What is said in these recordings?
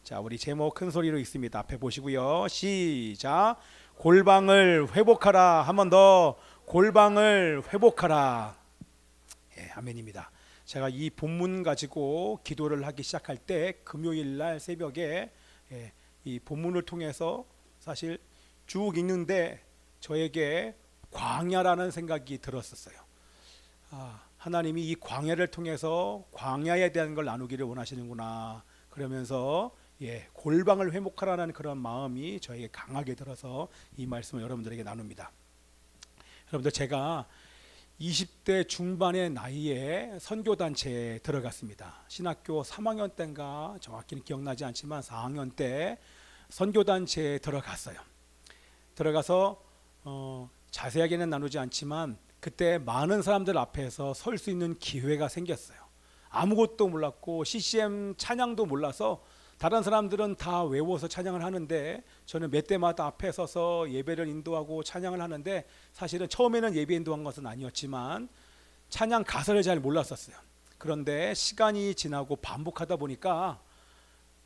자, 우리 제목 큰 소리로 읽습니다. 앞에 보시고요. 시작. 골방을 회복하라. 한 번 더. 골방을 회복하라. 예, 아멘입니다. 제가 이 본문 가지고 기도를 하기 시작할 때 금요일 날 새벽에 이 본문을 통해서 사실 쭉 읽는데 저에게 광야라는 생각이 들었었어요. 하나님이 이 광야를 통해서 광야에 대한 걸 나누기를 원하시는구나. 그러면서 골방을 회복하라는 그런 마음이 저에게 강하게 들어서 이 말씀을 여러분들에게 나눕니다. 여러분들, 제가 20대 중반의 나이에 선교단체에 들어갔습니다. 신학교 3학년 때인가 정확히는 기억나지 않지만 4학년 때 선교단체에 들어갔어요. 들어가서 자세하게는 나누지 않지만 그때 많은 사람들 앞에서 설 수 있는 기회가 생겼어요. 아무것도 몰랐고 CCM 찬양도 몰라서 다른 사람들은 다 외워서 찬양을 하는데 저는 몇 대마다 앞에 서서 예배를 인도하고 찬양을 하는데 사실은 처음에는 예배 인도한 것은 아니었지만 찬양 가사를 잘 몰랐었어요. 그런데 시간이 지나고 반복하다 보니까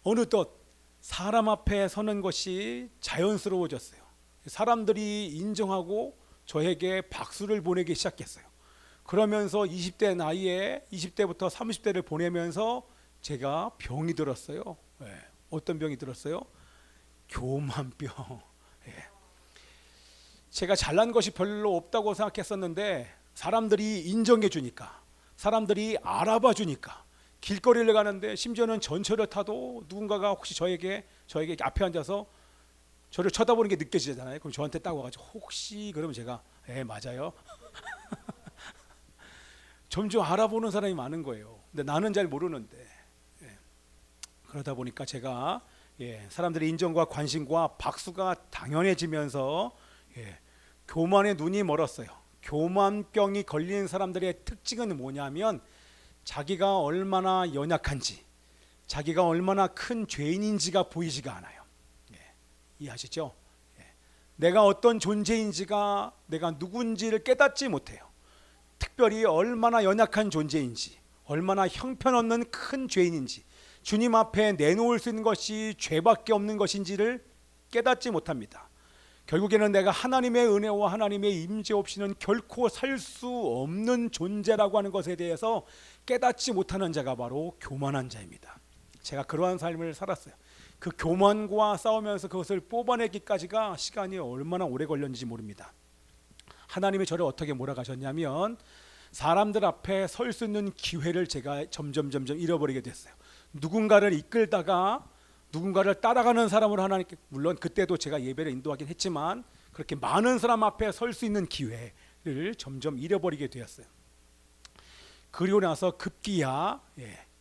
어느덧 사람 앞에 서는 것이 자연스러워졌어요. 사람들이 인정하고 저에게 박수를 보내기 시작했어요. 그러면서 20대 나이에 20대부터 30대를 보내면서 제가 병이 들었어요. 어떤 병이 들었어요? 교만병. 제가 잘난 것이 별로 없다고 생각했었는데 사람들이 인정해 주니까, 사람들이 알아봐 주니까 길거리를 가는데 심지어는 전철을 타도 누군가가 혹시 저에게 앞에 앉아서 저를 쳐다보는 게 느껴지잖아요. 그럼 저한테 딱 와가지고 혹시, 그러면 제가 맞아요. 점점 알아보는 사람이 많은 거예요. 근데 나는 잘 모르는데 그러다 보니까 제가 사람들의 인정과 관심과 박수가 당연해지면서 교만의 눈이 멀었어요. 교만병이 걸린 사람들의 특징은 뭐냐면 자기가 얼마나 연약한지, 자기가 얼마나 큰 죄인인지가 보이지가 않아요. 이해하시죠? 내가 어떤 존재인지가, 내가 누군지를 깨닫지 못해요. 특별히 얼마나 연약한 존재인지, 얼마나 형편없는 큰 죄인인지, 주님 앞에 내놓을 수 있는 것이 죄밖에 없는 것인지를 깨닫지 못합니다. 결국에는 내가 하나님의 은혜와 하나님의 임재 없이는 결코 살 수 없는 존재라고 하는 것에 대해서 깨닫지 못하는 자가 바로 교만한 자입니다. 제가 그러한 삶을 살았어요. 그 교만과 싸우면서 그것을 뽑아내기까지가 시간이 얼마나 오래 걸렸는지 모릅니다. 하나님이 저를 어떻게 몰아가셨냐면 사람들 앞에 설 수 있는 기회를 제가 점점 잃어버리게 됐어요. 누군가를 이끌다가 누군가를 따라가는 사람으로 하나님께, 물론 그때도 제가 예배를 인도하긴 했지만 그렇게 많은 사람 앞에 설 수 있는 기회를 점점 잃어버리게 되었어요. 그리고 나서 급기야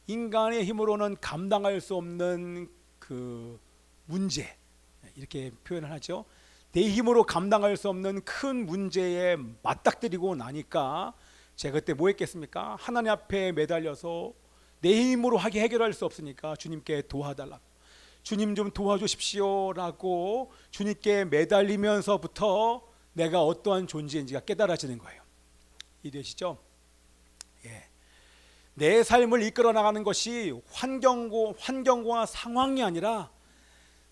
인간의 힘으로는 감당할 수 없는 그 문제, 이렇게 표현을 하죠. 내 힘으로 감당할 수 없는 큰 문제에 맞닥뜨리고 나니까 제가 그때 뭐 했겠습니까? 하나님 앞에 매달려서 내 힘으로 하게 해결할 수 없으니까 주님께 도와달라고, 주님 좀 도와주십시오 라고 주님께 매달리면서부터 내가 어떠한 존재인지가 깨달아지는 거예요. 이해되시죠? 내 삶을 이끌어 나가는 것이 환경과 상황이 아니라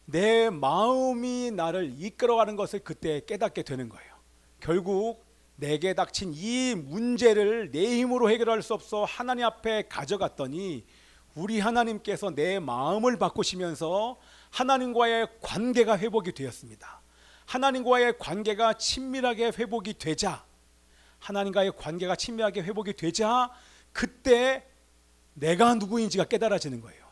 내 마음이 나를 이끌어가는 것을 그때 깨닫게 되는 거예요. 결국 내게 닥친 이 문제를 내 힘으로 해결할 수 없어 하나님 앞에 가져갔더니 우리 하나님께서 내 마음을 바꾸시면서 하나님과의 관계가 회복이 되었습니다. 하나님과의 관계가 친밀하게 회복이 되자, 그때 내가 누구인지가 깨달아지는 거예요.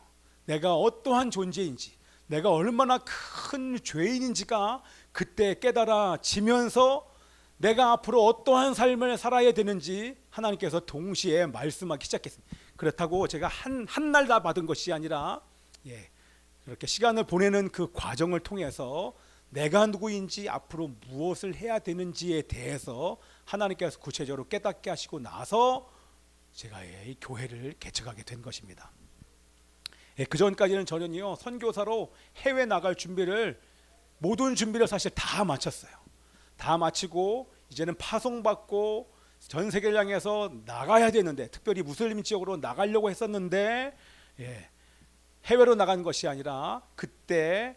내가 어떠한 존재인지, 내가 얼마나 큰 죄인인지가 그때 깨달아지면서 내가 앞으로 어떠한 삶을 살아야 되는지 하나님께서 동시에 말씀하기 시작했습니다. 그렇다고 제가 한 날 다 받은 것이 아니라 그렇게 시간을 보내는 그 과정을 통해서 내가 누구인지, 앞으로 무엇을 해야 되는지에 대해서 하나님께서 구체적으로 깨닫게 하시고 나서 제가 이 교회를 개척하게 된 것입니다. 그 전까지는 저는요, 선교사로 해외 나갈 모든 준비를 사실 다 마쳤어요. 다 마치고 이제는 파송받고 전 세계를 향해서 나가야 되는데, 특별히 무슬림 지역으로 나가려고 했었는데 해외로 나간 것이 아니라 그때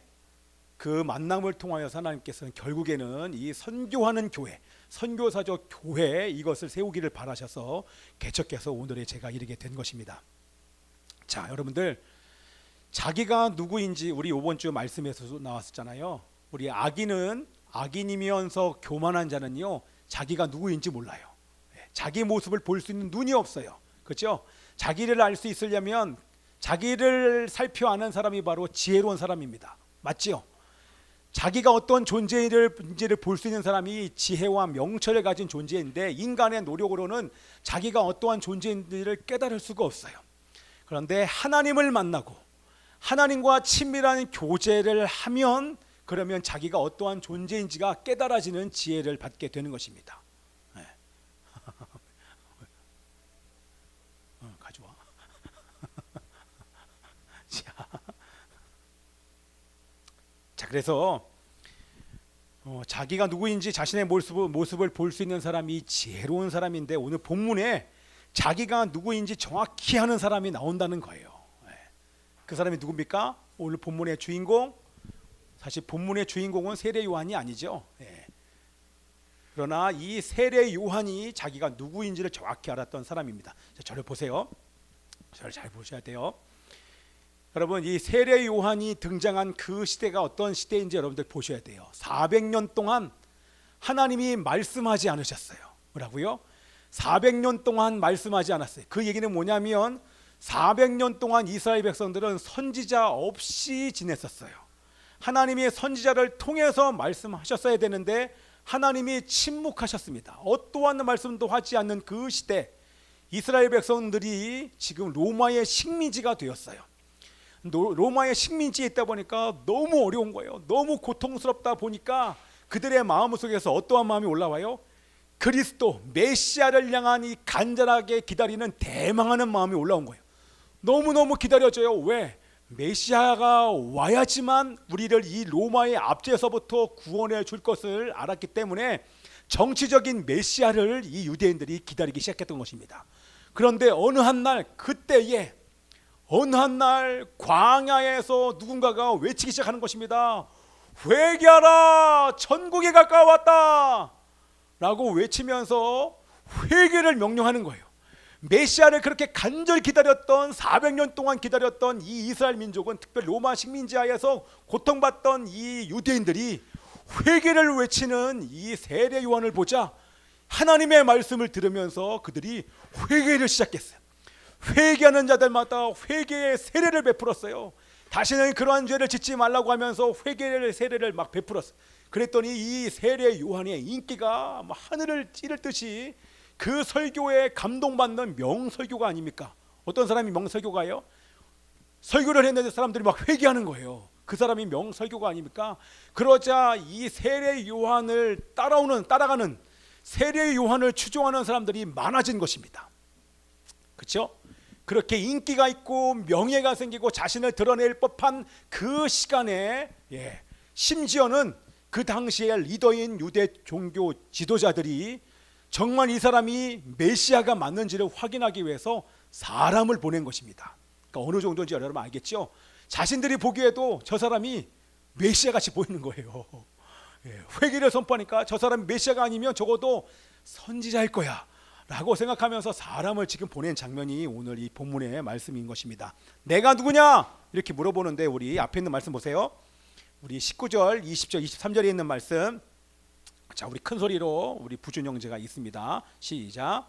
그 만남을 통하여서 하나님께서는 결국에는 이 선교하는 교회, 선교사적 교회 이것을 세우기를 바라셔서 개척해서 오늘의 제가 이르게 된 것입니다. 자, 여러분들, 자기가 누구인지 우리 이번 주 말씀에서도 나왔었잖아요. 우리 악인이면서 교만한 자는요, 자기가 누구인지 몰라요. 자기 모습을 볼 수 있는 눈이 없어요. 그렇죠? 자기를 알 수 있으려면 자기를 살펴 아는 사람이 바로 지혜로운 사람입니다. 맞지요? 자기가 어떤 존재인지를 볼 수 있는 사람이 지혜와 명철을 가진 존재인데, 인간의 노력으로는 자기가 어떠한 존재인지를 깨달을 수가 없어요. 그런데 하나님을 만나고 하나님과 친밀한 교제를 하면, 그러면 자기가 어떠한 존재인지가 깨달아지는 지혜를 받게 되는 것입니다. 네. 가져와. 자, 그래서 자기가 누구인지 자신의 모습을 볼 수 있는 사람이 지혜로운 사람인데, 오늘 본문에 자기가 누구인지 정확히 아는 사람이 나온다는 거예요. 그 사람이 누굽니까? 오늘 본문의 주인공, 사실 본문의 주인공은 세례 요한이 아니죠. 그러나 이 세례 요한이 자기가 누구인지를 정확히 알았던 사람입니다. 자, 저를 보세요. 저를 잘 보셔야 돼요. 여러분, 이 세례 요한이 등장한 그 시대가 어떤 시대인지 여러분들 보셔야 돼요. 400년 동안 하나님이 말씀하지 않으셨어요. 뭐라고요? 400년 동안 말씀하지 않았어요. 그 얘기는 뭐냐면 400년 동안 이스라엘 백성들은 선지자 없이 지냈었어요. 하나님이 선지자를 통해서 말씀하셨어야 되는데 하나님이 침묵하셨습니다. 어떠한 말씀도 하지 않는 그 시대, 이스라엘 백성들이 지금 로마의 식민지가 되었어요. 로마의 식민지에 있다 보니까 너무 어려운 거예요. 너무 고통스럽다 보니까 그들의 마음 속에서 어떠한 마음이 올라와요? 그리스도 메시아를 향한 이 간절하게 기다리는 대망하는 마음이 올라온 거예요. 너무너무 기다려져요. 왜? 메시아가 와야지만 우리를 이 로마의 압제에서부터 구원해 줄 것을 알았기 때문에 정치적인 메시아를 이 유대인들이 기다리기 시작했던 것입니다. 그런데 어느 한날, 그때에 어느 한날 광야에서 누군가가 외치기 시작하는 것입니다. 회개하라, 천국이 가까웠다 라고 외치면서 회개를 명령하는 거예요. 메시아를 그렇게 간절히 기다렸던, 400년 동안 기다렸던 이 이스라엘 민족은, 특별히 로마 식민지 하에서 고통받던 이 유대인들이 회개를 외치는 이 세례 요한을 보자 하나님의 말씀을 들으면서 그들이 회개를 시작했어요. 회개하는 자들마다 회개의 세례를 베풀었어요. 다시는 그러한 죄를 짓지 말라고 하면서 회개의 세례를 막 베풀었어요. 그랬더니 이 세례 요한의 인기가 하늘을 찌를 듯이, 그 설교에 감동받는 명설교가 아닙니까? 어떤 사람이 명설교가요? 설교를 했는데 사람들이 막 회개하는 거예요. 그 사람이 명설교가 아닙니까? 그러자 이 세례 요한을 따라가는 세례 요한을 추종하는 사람들이 많아진 것입니다. 그렇죠? 그렇게 인기가 있고 명예가 생기고 자신을 드러낼 법한 그 시간에, 심지어는 그 당시에 리더인 유대 종교 지도자들이 정말 이 사람이 메시아가 맞는지를 확인하기 위해서 사람을 보낸 것입니다. 그러니까 어느 정도인지 여러분 알겠죠? 자신들이 보기에도 저 사람이 메시아 같이 보이는 거예요. 회개를 선포하니까 저 사람이 메시아가 아니면 적어도 선지자일 거야 라고 생각하면서 사람을 지금 보낸 장면이 오늘 이 본문의 말씀인 것입니다. 내가 누구냐? 이렇게 물어보는데, 우리 앞에 있는 말씀 보세요. 우리 19절, 20절, 23절에 있는 말씀. 자, 우리 큰 소리로, 우리 부준 형제가 있습니다. 시작.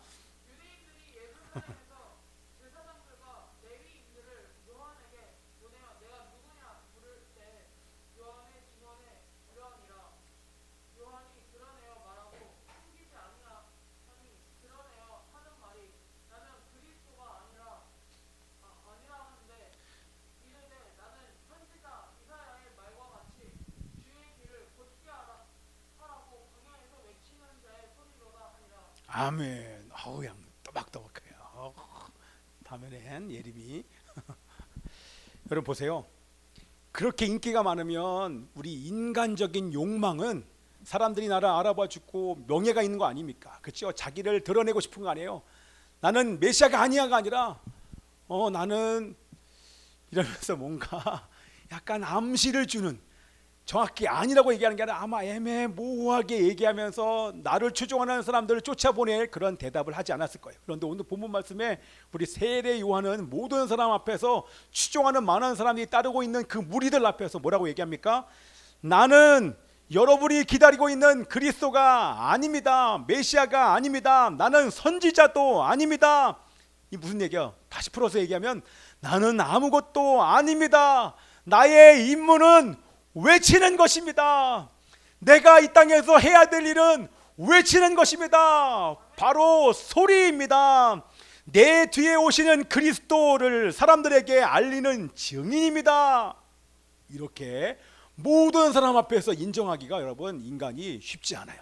아멘. 그냥 또박또박해요. 다음에는 예림이. 여러분 보세요. 그렇게 인기가 많으면 우리 인간적인 욕망은 사람들이 나를 알아봐 주고 명예가 있는 거 아닙니까? 그렇죠? 자기를 드러내고 싶은 거 아니에요. 나는 메시아가 아니야가 아니라 나는 이러면서 뭔가 약간 암시를 주는, 정확히 아니라고 얘기하는 게 아니라 아마 애매모호하게 얘기하면서 나를 추종하는 사람들을 쫓아보낼 그런 대답을 하지 않았을 거예요. 그런데 오늘 본문 말씀에 우리 세례 요한은 모든 사람 앞에서, 추종하는 많은 사람이 따르고 있는 그 무리들 앞에서 뭐라고 얘기합니까? 나는 여러분이 기다리고 있는 그리스도가 아닙니다. 메시아가 아닙니다. 나는 선지자도 아닙니다. 이 무슨 얘기야? 다시 풀어서 얘기하면 나는 아무것도 아닙니다. 나의 임무는 외치는 것입니다. 내가 이 땅에서 해야 될 일은 외치는 것입니다. 바로 소리입니다. 내 뒤에 오시는 그리스도를 사람들에게 알리는 증인입니다. 이렇게 모든 사람 앞에서 인정하기가 여러분 인간이 쉽지 않아요.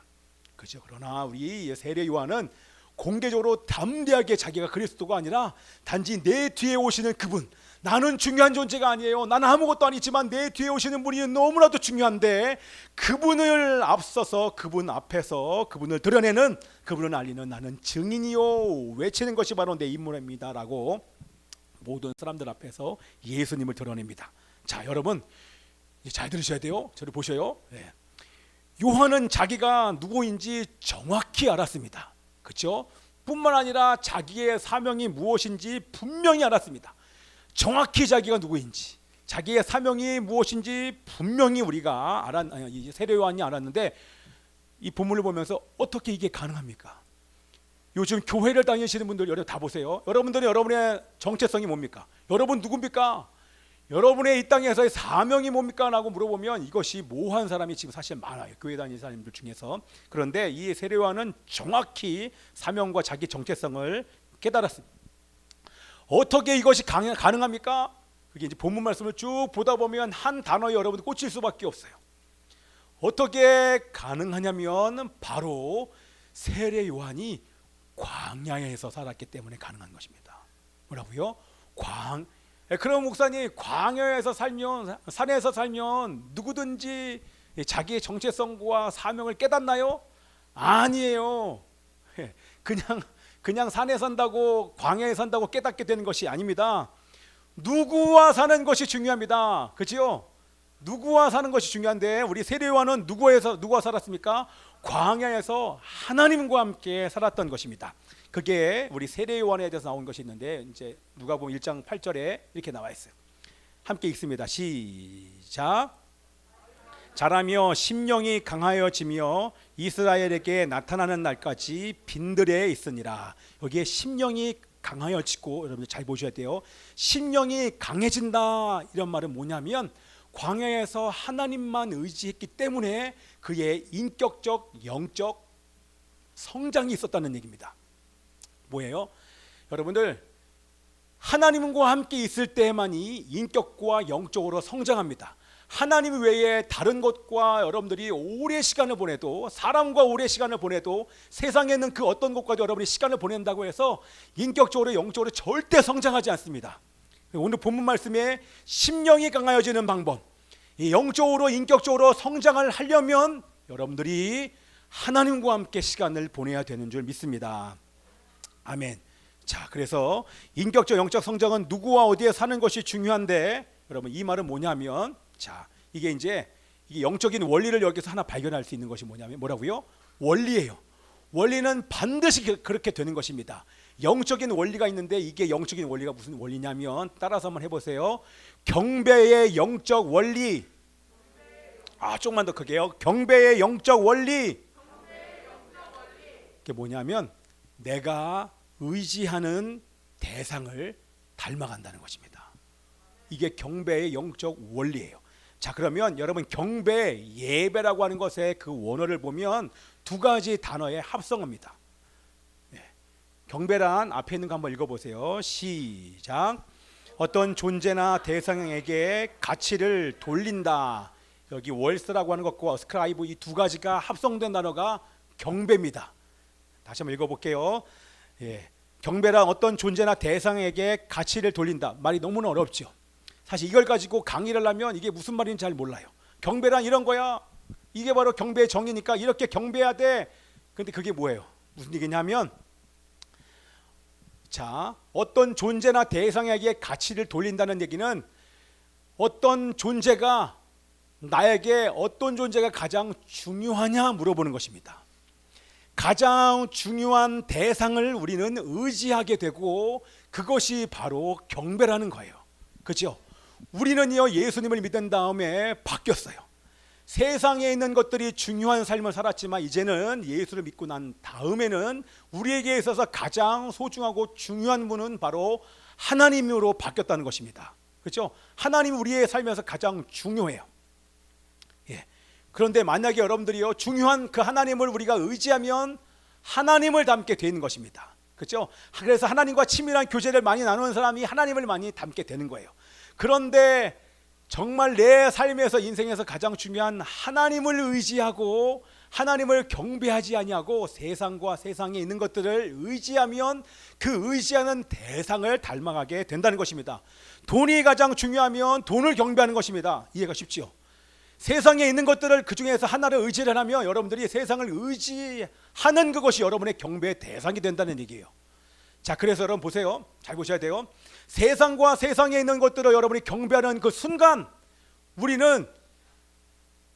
그죠? 그러나 우리 세례 요한은 공개적으로 담대하게 자기가 그리스도가 아니라 단지 내 뒤에 오시는 그분, 나는 중요한 존재가 아니에요. 나는 아무것도 아니지만 내 뒤에 오시는 분이 너무나도 중요한데 그분을 앞서서 그분 앞에서 그분을 드러내는, 그분을 알리는 나는 증인이요 외치는 것이 바로 내 임무입니다 라고 모든 사람들 앞에서 예수님을 드러냅니다. 자, 여러분 잘 들으셔야 돼요. 저를 보셔요. 네. 요한은 자기가 누구인지 정확히 알았습니다. 그렇죠? 뿐만 아니라 자기의 사명이 무엇인지 분명히 알았습니다. 정확히 자기가 누구인지, 자기의 사명이 무엇인지 분명히 우리가 세례 요한이 알았는데, 이 본문을 보면서 어떻게 이게 가능합니까? 요즘 교회를 다니시는 분들 여러분 다 보세요. 여러분들은 여러분의 정체성이 뭡니까? 여러분 누굽니까? 여러분의 이 땅에서의 사명이 뭡니까? 라고 물어보면 이것이 모호한 사람이 지금 사실 많아요. 교회 다니는 사람들 중에서. 그런데 이 세례 요한은 정확히 사명과 자기 정체성을 깨달았습니다. 어떻게 이것이 가능합니까? 그게 이제 본문 말씀을 쭉 보다 보면 한 단어에 여러분들 꽂힐 수밖에 없어요. 어떻게 가능하냐면 바로 세례 요한이 광야에서 살았기 때문에 가능한 것입니다. 뭐라고요? 그럼 목사님, 광야에서 살면, 산에서 살면 누구든지 자기의 정체성과 사명을 깨닫나요? 아니에요. 그냥 산에 산다고, 광야에 산다고 깨닫게 되는 것이 아닙니다. 누구와 사는 것이 중요합니다. 그렇죠? 누구와 사는 것이 중요한데 우리 세례 요한은 누구와 살았습니까? 광야에서 하나님과 함께 살았던 것입니다. 그게 우리 세례 요한에 대해서 나온 것이 있는데, 이제 누가복음 1장 8절에 이렇게 나와 있어요. 함께 읽습니다. 시작. 자라며 심령이 강하여지며 이스라엘에게 나타나는 날까지 빈들에 있으니라. 여기에 심령이 강하여지고, 여러분들 잘 보셔야 돼요. 심령이 강해진다, 이런 말은 뭐냐면 광야에서 하나님만 의지했기 때문에 그의 인격적, 영적 성장이 있었다는 얘기입니다. 뭐예요? 여러분들, 하나님과 함께 있을 때만이 인격과 영적으로 성장합니다. 하나님 외에 다른 것과 여러분들이 오래 시간을 보내도, 사람과 오래 시간을 보내도, 세상에 있는 그 어떤 것과도 여러분이 시간을 보낸다고 해서 인격적으로 영적으로 절대 성장하지 않습니다. 오늘 본문 말씀에 심령이 강하여지는 방법, 이 영적으로 인격적으로 성장을 하려면 여러분들이 하나님과 함께 시간을 보내야 되는 줄 믿습니다. 아멘. 자, 그래서 인격적 영적 성장은 누구와 어디에 사는 것이 중요한데, 여러분 이 말은 뭐냐면, 자, 이게 영적인 원리를 여기서 하나 발견할 수 있는 것이 뭐라고요? 원리예요. 원리는 반드시 그렇게 되는 것입니다. 영적인 원리가 있는데, 이게 영적인 원리가 무슨 원리냐면, 따라서 한번 해보세요. 경배의 영적 원리. 조금만 더 크게요. 경배의 영적 원리. 이게 뭐냐면 내가 의지하는 대상을 닮아간다는 것입니다. 이게 경배의 영적 원리예요. 자, 그러면 여러분 경배, 예배라고 하는 것의 그 원어를 보면 두 가지 단어의 합성어입니다. 경배란 앞에 있는 거 한번 읽어보세요. 시작. 어떤 존재나 대상에게 가치를 돌린다. 여기 월스라고 하는 것과 어스크라이브, 이 두 가지가 합성된 단어가 경배입니다. 다시 한번 읽어볼게요. 경배란 어떤 존재나 대상에게 가치를 돌린다. 말이 너무나 어렵죠. 사실 이걸 가지고 강의를 하면 이게 무슨 말인지 잘 몰라요. 경배란 이런 거야. 이게 바로 경배의 정의니까 이렇게 경배해야 돼. 근데 그게 뭐예요? 무슨 얘기냐면, 자, 어떤 존재나 대상에게 가치를 돌린다는 얘기는 어떤 존재가 나에게 어떤 존재가 가장 중요하냐 물어보는 것입니다. 가장 중요한 대상을 우리는 의지하게 되고 그것이 바로 경배라는 거예요. 그렇죠? 우리는요 예수님을 믿은 다음에 바뀌었어요. 세상에 있는 것들이 중요한 삶을 살았지만 이제는 예수를 믿고 난 다음에는 우리에게 있어서 가장 소중하고 중요한 분은 바로 하나님으로 바뀌었다는 것입니다. 그렇죠? 하나님이 우리의 삶에서 가장 중요해요. 예. 그런데 만약에 여러분들이요 중요한 그 하나님을 우리가 의지하면 하나님을 닮게 되는 것입니다. 그렇죠? 그래서 하나님과 친밀한 교제를 많이 나누는 사람이 하나님을 많이 닮게 되는 거예요. 그런데 정말 내 삶에서 인생에서 가장 중요한 하나님을 의지하고 하나님을 경배하지 아니하고 세상과 세상에 있는 것들을 의지하면 그 의지하는 대상을 닮아가게 된다는 것입니다. 돈이 가장 중요하면 돈을 경배하는 것입니다. 이해가 쉽지요? 세상에 있는 것들을 그 중에서 하나를 의지를 하면 여러분들이 세상을 의지하는 그것이 여러분의 경배의 대상이 된다는 얘기예요. 자, 그래서 여러분 보세요. 잘 보셔야 돼요. 세상과 세상에 있는 것들을 여러분이 경배하는 그 순간 우리는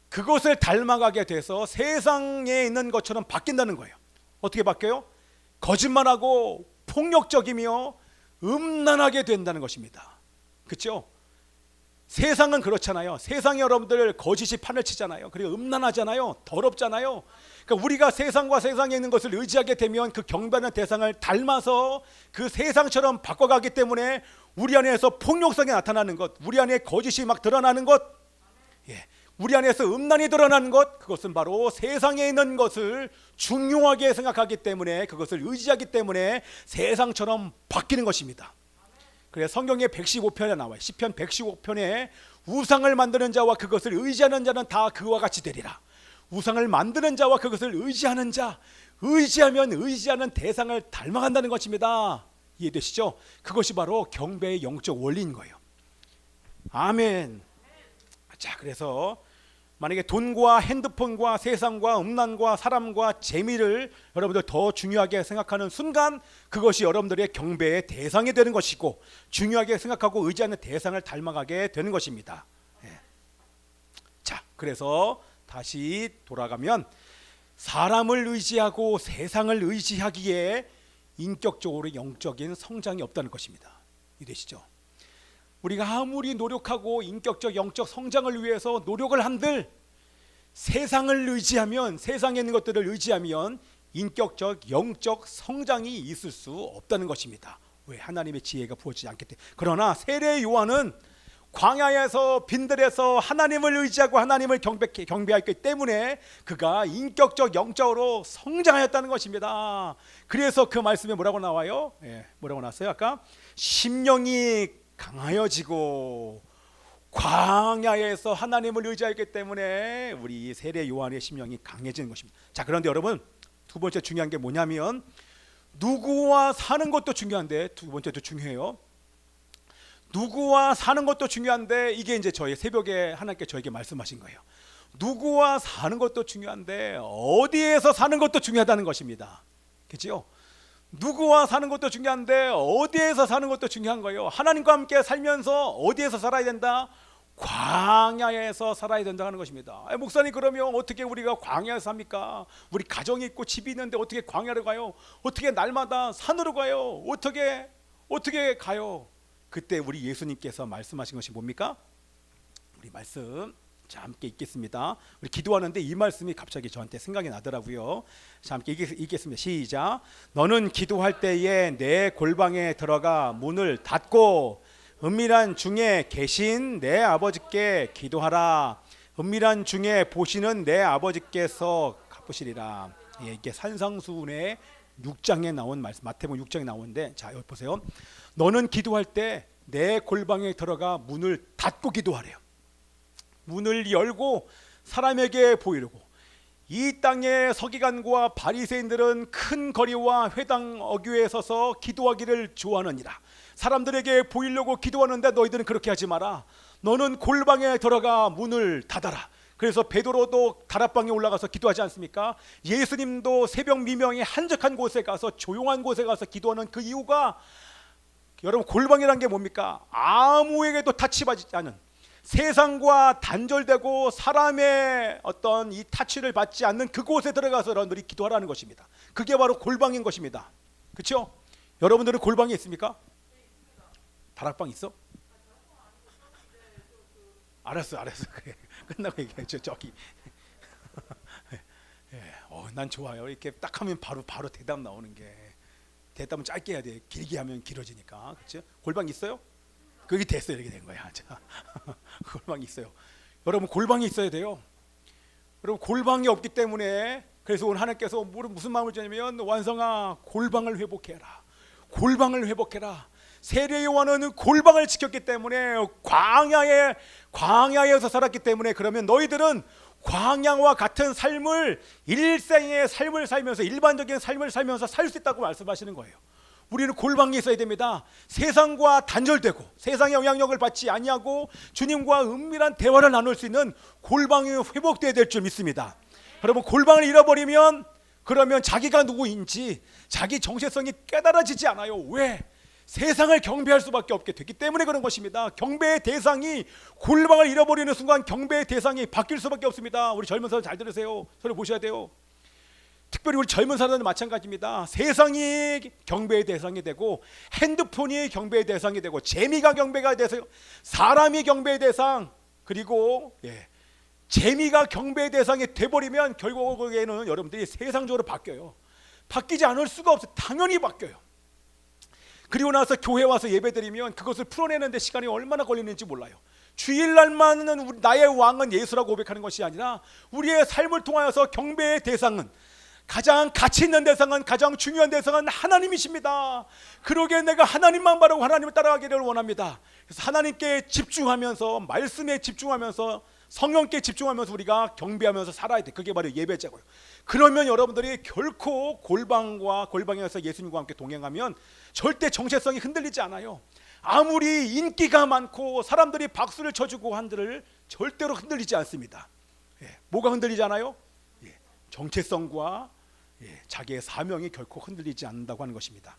그것을 닮아가게 돼서 세상에 있는 것처럼 바뀐다는 거예요. 어떻게 바뀌어요? 거짓말하고 폭력적이며 음란하게 된다는 것입니다. 그렇죠? 세상은 그렇잖아요. 세상에 여러분들 거짓이 판을 치잖아요. 그리고 음란하잖아요. 더럽잖아요. 그러니까 우리가 세상과 세상에 있는 것을 의지하게 되면 그 경배하는 대상을 닮아서 그 세상처럼 바꿔가기 때문에 우리 안에서 폭력성이 나타나는 것, 우리 안에 거짓이 막 드러나는 것, 예, 우리 안에서 음란이 드러나는 것, 그것은 바로 세상에 있는 것을 중요하게 생각하기 때문에 그것을 의지하기 때문에 세상처럼 바뀌는 것입니다. 그래서 성경에 115편에 나와요. 시편 115편에 우상을 만드는 자와 그것을 의지하는 자는 다 그와 같이 되리라. 우상을 만드는 자와 그것을 의지하는 자, 의지하면 의지하는 대상을 닮아간다는 것입니다. 이해되시죠? 그것이 바로 경배의 영적 원리인 거예요. 아멘. 자, 그래서 만약에 돈과 핸드폰과 세상과 음란과 사람과 재미를 여러분들 더 중요하게 생각하는 순간 그것이 여러분들의 경배의 대상이 되는 것이고 중요하게 생각하고 의지하는 대상을 닮아가게 되는 것입니다. 예. 자, 그래서 다시 돌아가면 사람을 의지하고 세상을 의지하기에 인격적으로 영적인 성장이 없다는 것입니다. 이해되시죠? 우리가 아무리 노력하고 인격적 영적 성장을 위해서 노력을 한들 세상을 의지하면 세상에 있는 것들을 의지하면 인격적 영적 성장이 있을 수 없다는 것입니다. 왜? 하나님의 지혜가 부어지지 않기 때문에. 그러나 세례 요한은 광야에서 빈들에서 하나님을 의지하고 하나님을 경배했기 때문에 그가 인격적 영적으로 성장하였다는 것입니다. 그래서 그 말씀에 뭐라고 나와요? 예, 뭐라고 나왔어요? 아까 심령이 강하여지고 광야에서 하나님을 의지하기 때문에 우리 세례 요한의 심령이 강해지는 것입니다. 자, 그런데 여러분 두 번째 중요한 게 뭐냐면 누구와 사는 것도 중요한데 두 번째도 중요해요. 누구와 사는 것도 중요한데 이게 이제 저희 새벽에 하나님께 저에게 말씀하신 거예요. 누구와 사는 것도 중요한데 어디에서 사는 것도 중요하다는 것입니다. 그렇죠? 누구와 사는 것도 중요한데 어디에서 사는 것도 중요한 거예요. 하나님과 함께 살면서 어디에서 살아야 된다? 광야에서 살아야 된다는 것입니다. 목사님, 그러면 어떻게 우리가 광야에서 삽니까? 우리 가정이 있고 집이 있는데 어떻게 광야로 가요? 어떻게 날마다 산으로 가요? 어떻게 가요? 그때 우리 예수님께서 말씀하신 것이 뭡니까? 우리 말씀 자 함께 읽겠습니다. 우리 기도하는데 이 말씀이 갑자기 저한테 생각이 나더라고요. 자 함께 읽겠습니다. 시작. 너는 기도할 때에 내 골방에 들어가 문을 닫고 은밀한 중에 계신 내 아버지께 기도하라. 은밀한 중에 보시는 내 아버지께서 갚으시리라. 예, 이게 산상수훈의 6장에 나온 말씀, 마태복음 6장에 나오는데, 자 여기 보세요. 너는 기도할 때 내 골방에 들어가 문을 닫고 기도하래요. 문을 열고 사람에게 보이려고. 이 땅의 서기관과 바리새인들은 큰 거리와 회당 어귀에 서서 기도하기를 좋아하느니라. 사람들에게 보이려고 기도하는데 너희들은 그렇게 하지 마라. 너는 골방에 들어가 문을 닫아라. 그래서 베드로도 다락방에 올라가서 기도하지 않습니까? 예수님도 새벽 미명에 한적한 곳에 가서 조용한 곳에 가서 기도하는 그 이유가, 여러분 골방이란 게 뭡니까? 아무에게도 타치받지 않은, 세상과 단절되고 사람의 어떤 이 타치를 받지 않는 그곳에 들어가서 여러분들이 기도하라는 것입니다. 그게 바로 골방인 것입니다. 그렇죠? 여러분들은 골방이 있습니까? 다락방 있어? 알았어. 그래. 끝나고 얘기해. 저기. 난 좋아요. 이렇게 딱 하면 바로 대답 나오는 게. 대답은 짧게 해야 돼. 길게 하면 길어지니까. 그렇죠? 골방 있어요? 그게 됐어요. 이렇게 된 거야. 자, 골방이 있어요. 여러분 골방이 있어야 돼요. 여러분 골방이 없기 때문에 그래서 오늘 하나님께서 무슨 마음을 주냐면 완성아 골방을 회복해라. 골방을 회복해라. 세례 요한은 골방을 지켰기 때문에 광야에서 살았기 때문에 그러면 너희들은 광야와 같은 삶을 일생의 삶을 살면서 일반적인 삶을 살면서 살 수 있다고 말씀하시는 거예요. 우리는 골방에 있어야 됩니다. 세상과 단절되고 세상의 영향력을 받지 아니하고 주님과 은밀한 대화를 나눌 수 있는 골방이 회복되어야 될 줄 믿습니다. 여러분 골방을 잃어버리면 그러면 자기가 누구인지 자기 정체성이 깨달아지지 않아요. 왜? 세상을 경배할 수밖에 없게 됐기 때문에 그런 것입니다. 경배의 대상이 골방을 잃어버리는 순간 경배의 대상이 바뀔 수밖에 없습니다. 우리 젊은 사람 잘 들으세요. 저를 보셔야 돼요. 특별히 우리 젊은 사람들은 마찬가지입니다. 세상이 경배의 대상이 되고 핸드폰이 경배의 대상이 되고 재미가 경배가 돼서 사람이 경배의 대상 그리고 재미가 경배의 대상이 돼버리면 결국에는 여러분들이 세상적으로 바뀌어요. 바뀌지 않을 수가 없어요. 당연히 바뀌어요. 그리고 나서 교회 와서 예배드리면 그것을 풀어내는데 시간이 얼마나 걸리는지 몰라요. 주일날만은 나의 왕은 예수라고 고백하는 것이 아니라 우리의 삶을 통하여서 경배의 대상은 가장 가치 있는 대상은 가장 중요한 대상은 하나님이십니다. 그러기에 내가 하나님만 바라고 하나님을 따라가기를 원합니다. 그래서 하나님께 집중하면서 말씀에 집중하면서 성령께 집중하면서 우리가 경배하면서 살아야 돼. 그게 바로 예배자고요. 그러면 여러분들이 결코 골방에서 예수님과 함께 동행하면 절대 정체성이 흔들리지 않아요. 아무리 인기가 많고 사람들이 박수를 쳐주고 한들 절대로 흔들리지 않습니다. 뭐가 흔들리지 않아요? 정체성과 자기의 사명이 결코 흔들리지 않는다고 하는 것입니다.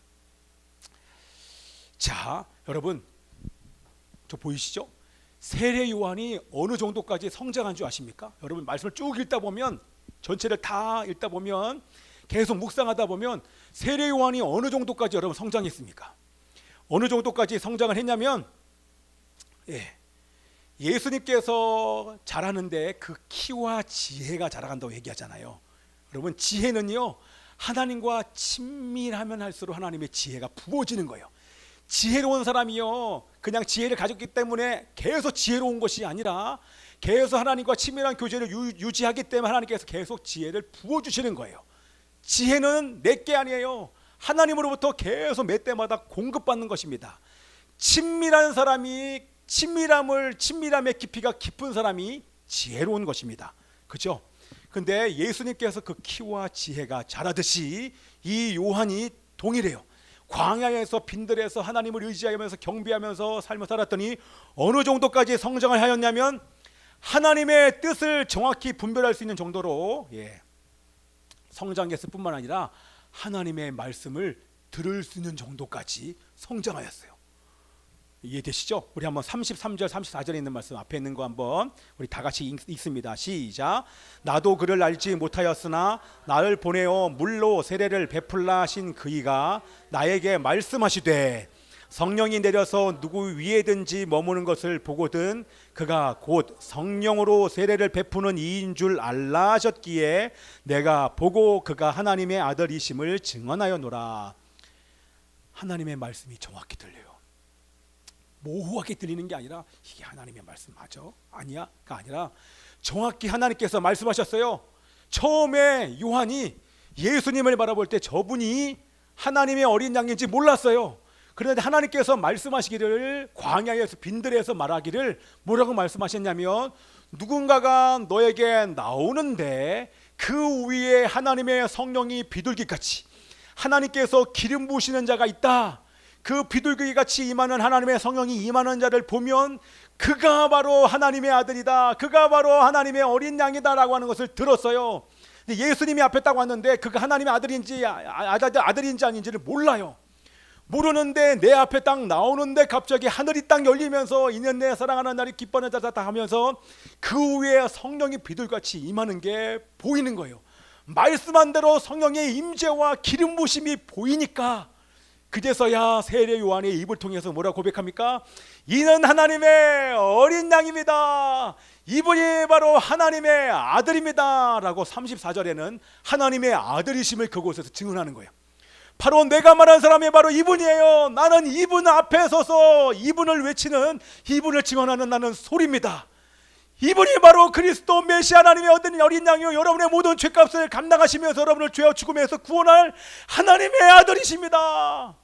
자, 여러분 저 보이시죠? 세례 요한이 어느 정도까지 성장한 줄 아십니까? 여러분 말씀을 쭉 읽다 보면 전체를 다 읽다 보면 계속 묵상하다 보면 세례 요한이 어느 정도까지 여러분 성장했습니까? 어느 정도까지 성장을 했냐면 예수님께서 자라는데 그 키와 지혜가 자라간다고 얘기하잖아요. 여러분 지혜는요 하나님과 친밀하면 할수록 하나님의 지혜가 부어지는 거예요. 지혜로운 사람이요 그냥 지혜를 가졌기 때문에 계속 지혜로운 것이 아니라 계속 하나님과 친밀한 교제를 유지하기 때문에 하나님께서 계속 지혜를 부어주시는 거예요. 지혜는 내게 아니에요. 하나님으로부터 계속 매 때마다 공급받는 것입니다. 친밀한 사람이 친밀함의 깊이가 깊은 사람이 지혜로운 것입니다. 그렇죠? 근데 예수님께서 그 키와 지혜가 자라듯이 이 요한이 동일해요. 광야에서 빈들에서 하나님을 의지하면서 경배하면서 삶을 살았더니 어느 정도까지 성장을 하였냐면 하나님의 뜻을 정확히 분별할 수 있는 정도로 성장했을 뿐만 아니라 하나님의 말씀을 들을 수 있는 정도까지 성장하였어요. 이해되시죠? 우리 한번 33절 34절에 있는 말씀 앞에 있는 거 한번 우리 다 같이 읽습니다. 시작. 나도 그를 알지 못하였으나 나를 보내어 물로 세례를 베풀라 하신 그이가 나에게 말씀하시되 성령이 내려서 누구 위에든지 머무는 것을 보거든 그가 곧 성령으로 세례를 베푸는 이인 줄 알라 하셨기에 내가 보고 그가 하나님의 아들이심을 증언하였노라. 하나님의 말씀이 정확히 들려요. 모호하게 들리는 게 아니라 이게 하나님의 말씀 맞아? 아니야가 아니라 정확히 하나님께서 말씀하셨어요. 처음에 요한이 예수님을 바라볼 때 저분이 하나님의 어린 양인지 몰랐어요. 그런데 하나님께서 말씀하시기를 광야에서 빈들에서 말하기를 뭐라고 말씀하셨냐면 누군가가 너에게 나오는데 그 위에 하나님의 성령이 비둘기같이 하나님께서 기름 부으시는 자가 있다. 그 비둘기같이 임하는 하나님의 성령이 임하는 자를 보면 그가 바로 하나님의 아들이다. 그가 바로 하나님의 어린 양이다 라고 하는 것을 들었어요. 근데 예수님이 앞에 딱 왔는데 그가 하나님의 아들인지 아닌지를 몰라요. 모르는데 내 앞에 딱 나오는데 갑자기 하늘이 딱 열리면서 이는 내 사랑하는 나를 기뻐하는 자다 하면서 그 위에 성령이 비둘같이 임하는 게 보이는 거예요. 말씀한 대로 성령의 임재와 기름 부심이 보이니까 그제서야 세례 요한의 입을 통해서 뭐라 고백합니까? 이는 하나님의 어린 양입니다. 이분이 바로 하나님의 아들입니다 라고 34절에는 하나님의 아들이심을 그곳에서 증언하는 거예요. 바로 내가 말한 사람이 바로 이분이에요. 나는 이분 앞에 서서 이분을 외치는, 이분을 증언하는 나는 소리입니다. 이분이 바로 그리스도 메시아 하나님의 얻은 어린 양이요 여러분의 모든 죄값을 감당하시면서 여러분을 죄와 죽음에서 구원할 하나님의 아들이십니다.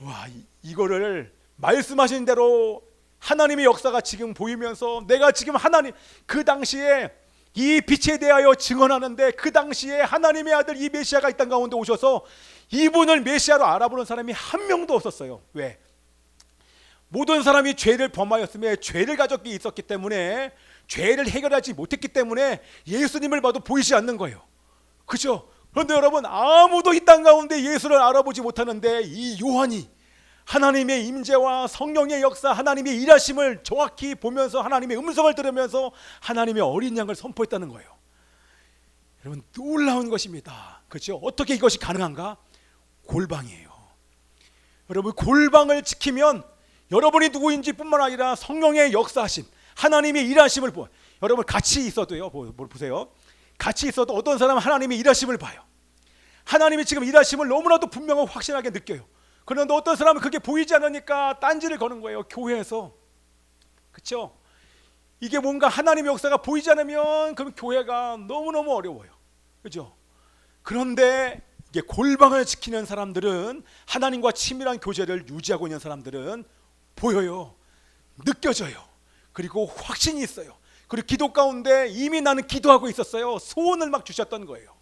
와, 이거를 말씀하신 대로 하나님의 역사가 지금 보이면서 내가 지금 하나님, 그 당시에 이 빛에 대하여 증언하는데 그 당시에 하나님의 아들 이 메시아가 이 땅 가운데 오셔서 이분을 메시아로 알아보는 사람이 한 명도 없었어요. 왜? 모든 사람이 죄를 범하였으며 죄를 가졌기 있었기 때문에, 죄를 해결하지 못했기 때문에 예수님을 봐도 보이지 않는 거예요. 그죠? 그런데 여러분, 아무도 이 땅 가운데 예수를 알아보지 못하는데 이 요한이 하나님의 임재와 성령의 역사, 하나님의 일하심을 정확히 보면서 하나님의 음성을 들으면서 하나님의 어린 양을 선포했다는 거예요. 여러분, 놀라운 것입니다. 그렇죠? 어떻게 이것이 가능한가? 골방이에요. 여러분, 골방을 지키면 여러분이 누구인지 뿐만 아니라 성령의 역사하심, 하나님의 일하심을 보아요. 여러분, 같이 있어도요, 보세요. 같이 있어도 어떤 사람은 하나님의 일하심을 봐요. 하나님이 지금 일하심을 너무나도 분명하고 확실하게 느껴요. 그런데 어떤 사람은 그게 보이지 않으니까 딴지를 거는 거예요. 교회에서. 그렇죠? 이게 뭔가 하나님의 역사가 보이지 않으면 그럼 교회가 너무너무 어려워요. 그렇죠? 그런데 이게 골방을 지키는 사람들은, 하나님과 친밀한 교제를 유지하고 있는 사람들은 보여요. 느껴져요. 그리고 확신이 있어요. 그리고 기도 가운데 이미 나는 기도하고 있었어요. 소원을 막 주셨던 거예요.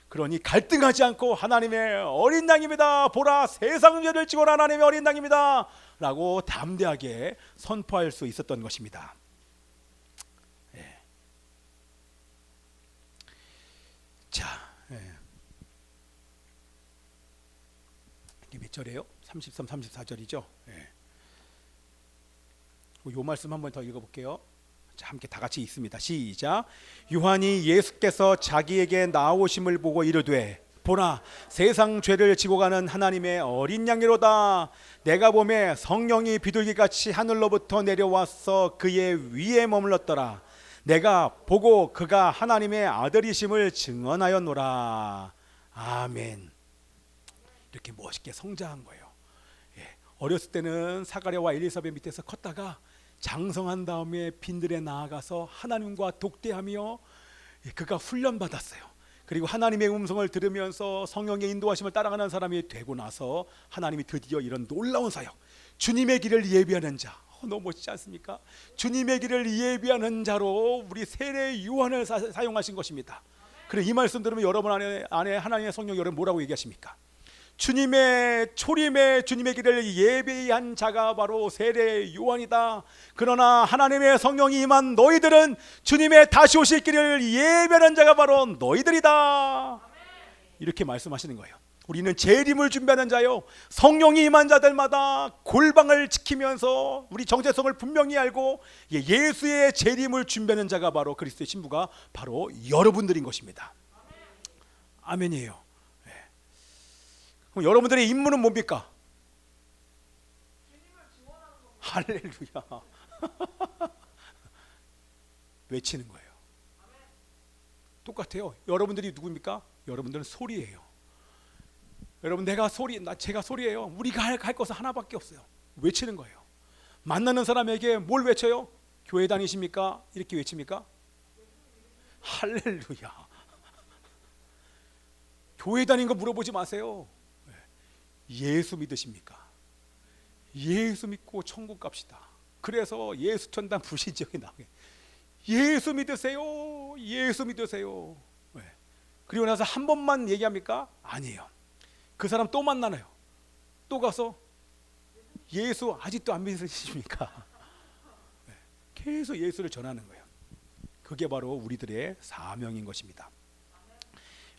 그러니 갈등하지 않고 하나님의 어린 양입니다. 보라, 세상 죄를 지고 하나님의 어린 양입니다 라고 담대하게 선포할 수 있었던 것입니다. 예. 자, 이게 몇 절이에요? 33, 34절이죠. 예. 이 말씀 한번 더 읽어볼게요. 자, 함께 다 같이 읽습니다. 시작. 요한이 예수께서 자기에게 나오심을 보고 이르되 보라, 세상 죄를 지고 가는 하나님의 어린 양이로다. 내가 보매 성령이 비둘기같이 하늘로부터 내려와서 그의 위에 머물렀더라. 내가 보고 그가 하나님의 아들이심을 증언하였노라. 아멘. 이렇게 멋있게 성장한 거예요. 예. 어렸을 때는 사가랴와 엘리사벳 밑에서 컸다가 장성한 다음에 빈들에 나아가서 하나님과 독대하며 그가 훈련받았어요. 그리고 하나님의 음성을 들으면서 성령의 인도하심을 따라가는 사람이 되고 나서 하나님이 드디어 이런 놀라운 사역, 주님의 길을 예비하는 자, 너무 멋지지 않습니까? 주님의 길을 예비하는 자로 우리 세례 요한을 사용하신 것입니다. 그리고 이 말씀 들으면 여러분 안에 하나님의 성령이 여러분 뭐라고 얘기하십니까? 주님의 초림의 주님의 길을 예비한 자가 바로 세례 요한이다. 그러나 하나님의 성령이 임한 너희들은 주님의 다시 오실 길을 예비하는 자가 바로 너희들이다. 이렇게 말씀하시는 거예요. 우리는 재림을 준비하는 자요, 성령이 임한 자들마다 골방을 지키면서 우리 정체성을 분명히 알고 예수의 재림을 준비하는 자가 바로 그리스도의 신부가 바로 여러분들인 것입니다. 아멘이에요. 그럼 여러분들의 임무는 뭡니까? 할렐루야. 외치는 거예요. 똑같아요. 여러분들이 누구입니까? 여러분들은 소리예요. 여러분, 제가 소리예요. 우리가 할 것은 하나밖에 없어요. 외치는 거예요. 만나는 사람에게 뭘 외쳐요? 교회 다니십니까? 이렇게 외칩니까? 할렐루야. 교회 다닌 거 물어보지 마세요. 예수 믿으십니까? 예수 믿고 천국 갑시다. 그래서 예수 천당 불신지역에 나오게, 예수 믿으세요, 예수 믿으세요. 그리고 나서 한 번만 얘기합니까? 아니에요. 그 사람 또 만나나요? 또 가서 예수 아직도 안 믿으십니까? 계속 예수를 전하는 거예요. 그게 바로 우리들의 사명인 것입니다.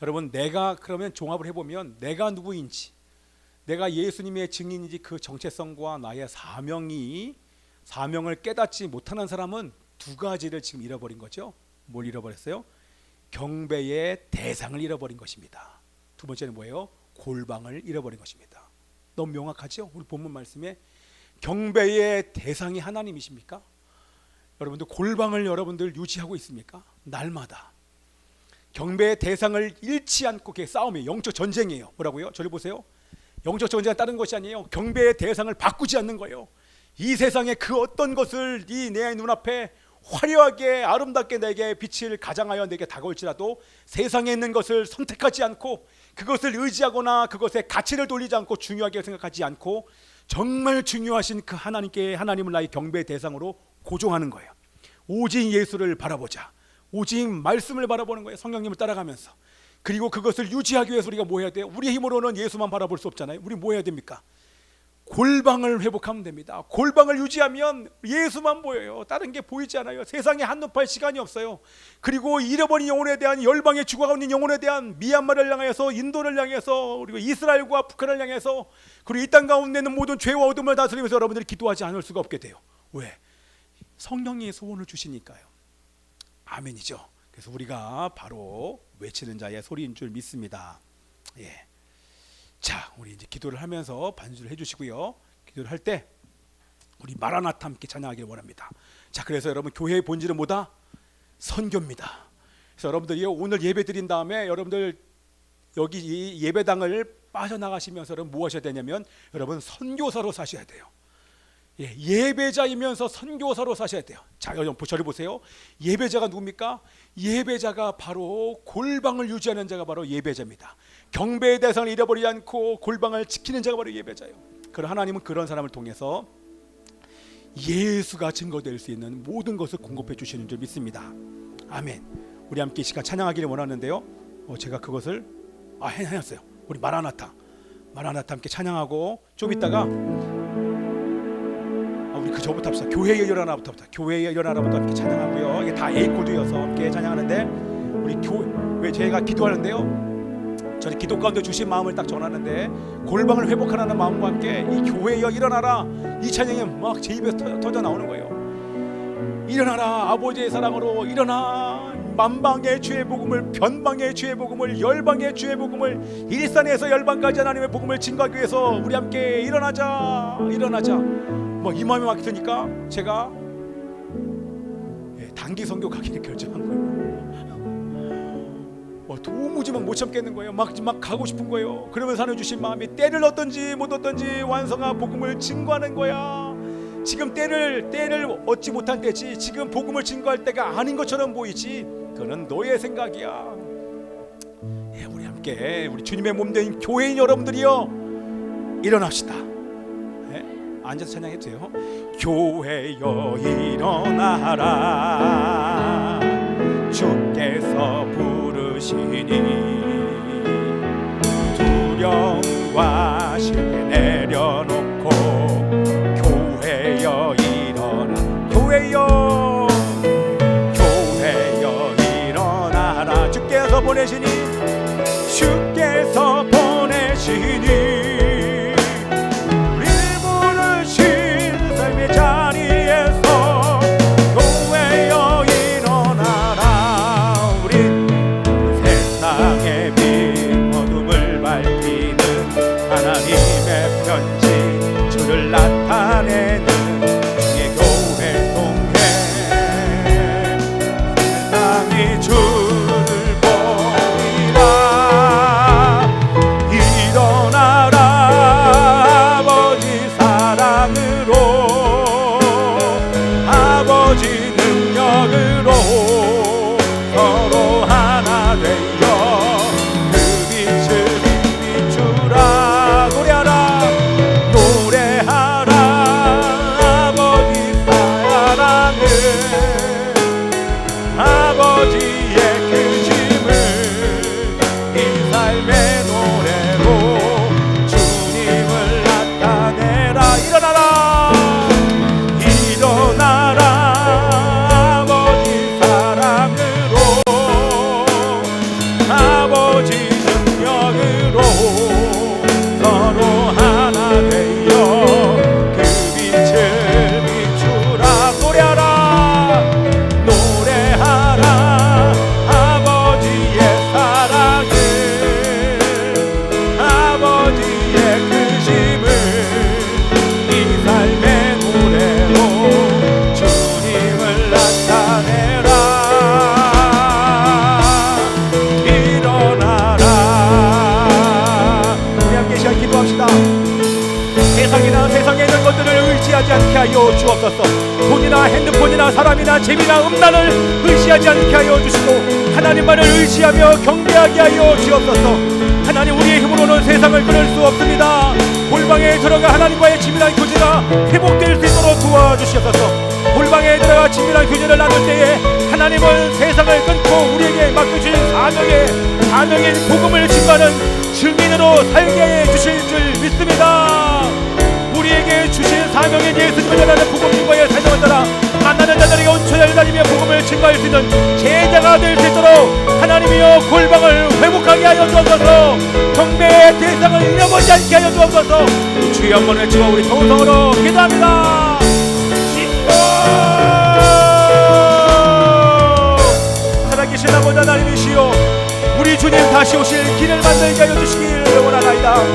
여러분, 내가 그러면 종합을 해보면 내가 누구인지, 내가 예수님의 증인이지 그 정체성과 나의 사명을 깨닫지 못하는 사람은 두 가지를 지금 잃어버린 거죠. 뭘 잃어버렸어요? 경배의 대상을 잃어버린 것입니다. 두 번째는 뭐예요? 골방을 잃어버린 것입니다. 너무 명확하죠? 우리 본문 말씀에 경배의 대상이 하나님이십니까? 여러분들 골방을 여러분들 유지하고 있습니까? 날마다 경배의 대상을 잃지 않고 그게 싸움이에요. 영적 전쟁이에요. 뭐라고요? 저를 보세요. 영적 전쟁은 다른 것이 아니에요. 경배의 대상을 바꾸지 않는 거예요. 이 세상에 그 어떤 것을 내 눈앞에 화려하게 아름답게 내게 빛을 가장하여 내게 다가올지라도 세상에 있는 것을 선택하지 않고 그것을 의지하거나 그것의 가치를 돌리지 않고 중요하게 생각하지 않고 정말 중요하신 그 하나님을 나의 경배의 대상으로 고정하는 거예요. 오직 예수를 바라보자. 오직 말씀을 바라보는 거예요. 성령님을 따라가면서. 그리고 그것을 유지하기 위해서 우리가 뭐 해야 돼요? 우리 힘으로는 예수만 바라볼 수 없잖아요. 우리 뭐 해야 됩니까? 골방을 회복하면 됩니다. 골방을 유지하면 예수만 보여요. 다른 게 보이지 않아요. 세상에 한눈 팔 시간이 없어요. 그리고 잃어버린 영혼에 대한 열방에 죽어가고 있는 영혼에 대한 미얀마를 향해서 인도를 향해서 그리고 이스라엘과 북한을 향해서 그리고 이 땅 가운데 있는 모든 죄와 어둠을 다스리면서 여러분들이 기도하지 않을 수가 없게 돼요. 왜? 성령이 소원을 주시니까요. 아멘이죠. 그래서 우리가 바로 외치는 자의 소리인 줄 믿습니다. 예. 자, 우리 이제 기도를 하면서 반주를 해주시고요. 기도를 할 때 우리 마라나타 함께 찬양하길 원합니다. 자, 그래서 여러분 교회의 본질은 뭐다? 선교입니다. 그래서 여러분들이 오늘 예배 드린 다음에 여러분들 여기 이 예배당을 빠져나가시면서 여러분 뭐 하셔야 되냐면 여러분 선교사로 사셔야 돼요. 예, 예배자이면서 선교사로 사셔야 돼요. 자, 여러분 저를 보세요. 예배자가 누굽니까? 예배자가 바로 골방을 유지하는 자가 바로 예배자입니다. 경배의 대상을 잃어버리지 않고 골방을 지키는 자가 바로 예배자예요. 그럼 하나님은 그런 사람을 통해서 예수가 증거될 수 있는 모든 것을 공급해 주시는 줄 믿습니다. 아멘. 우리 함께 이 시간 찬양하기를 원하는데요. 제가 그것을 해놨어요. 우리 마라나타 함께 찬양하고 좀 이따가 우리 그 저부터 합시다. 교회에 일어나부터 함께 찬양하고요. 이게 다 A 코드여서 함께 찬양하는데 우리 왜 제가 기도하는데요. 저는 기도 가운데 주신 마음을 딱 전하는데 골방을 회복하라는 마음과 함께 이 교회에 일어나라 이 찬양이 막 제 입에서 터져 나오는 거예요. 일어나라 아버지의 사랑으로 일어나 만방의 주의 복음을 변방의 주의 복음을 열방의 주의 복음을 일산에서 열방까지 하나님의 복음을 증거하기 위해서 우리 함께 일어나자 이 마음이 막 드니까 제가 단기 선교 가기를 결정한 거예요. 도무지 못 참겠는 거예요. 막 가고 싶은 거예요. 그러면서 하나님 주신 마음이 때를 얻든지 못 얻든지 완성한 복음을 증거하는 거야. 지금 때를 얻지 못한 때지. 지금 복음을 증거할 때가 아닌 것처럼 보이지. 그거는 너의 생각이야. 우리 함께 우리 주님의 몸된 교회인 여러분들이요 일어납시다. 앉아서 찬양해도 돼요. 교회여 일어나라 주께서 부르시니 두려움과 실패 내려놓고 교회여 일어나 교회여 일어나라 주께서 보내시니 자리에서 교회여 일어나라 우리 세상에 돈이나 사람이나 재미나 음란을 의지하지 않게 하여 주시고 하나님만을 의지하며 경배하게 하여 주옵소서. 하나님, 우리의 힘으로는 세상을 끊을 수 없습니다. 골방에 들어가 하나님과의 친밀한 교제가 회복될 수 있도록 도와주시옵소서. 골방에 들어가 친밀한 교제를 나눌 때에 하나님은 세상을 끊고 우리에게 맡겨주신 사명의 복음을 증거하는 증인으로 살게 해 주실 줄 믿습니다. 우리에게 주신 사명인 예수님을 전하는 복음인과의 사명을 따라 만나는 자들에게 온천을 다니며 복음을 증거할 수 있는 제자가 될 수 있도록 하나님이여 골방을 회복하게 하여 주옵소서. 경배의 대상을 잃어버리지 않게 하여 주옵소서. 주의 한번 외치고 우리 통성으로 기도합니다. 살아계신 아버지 하나님이시여, 우리 주님 다시 오실 길을 만들게 하여 주시길 원하나이다.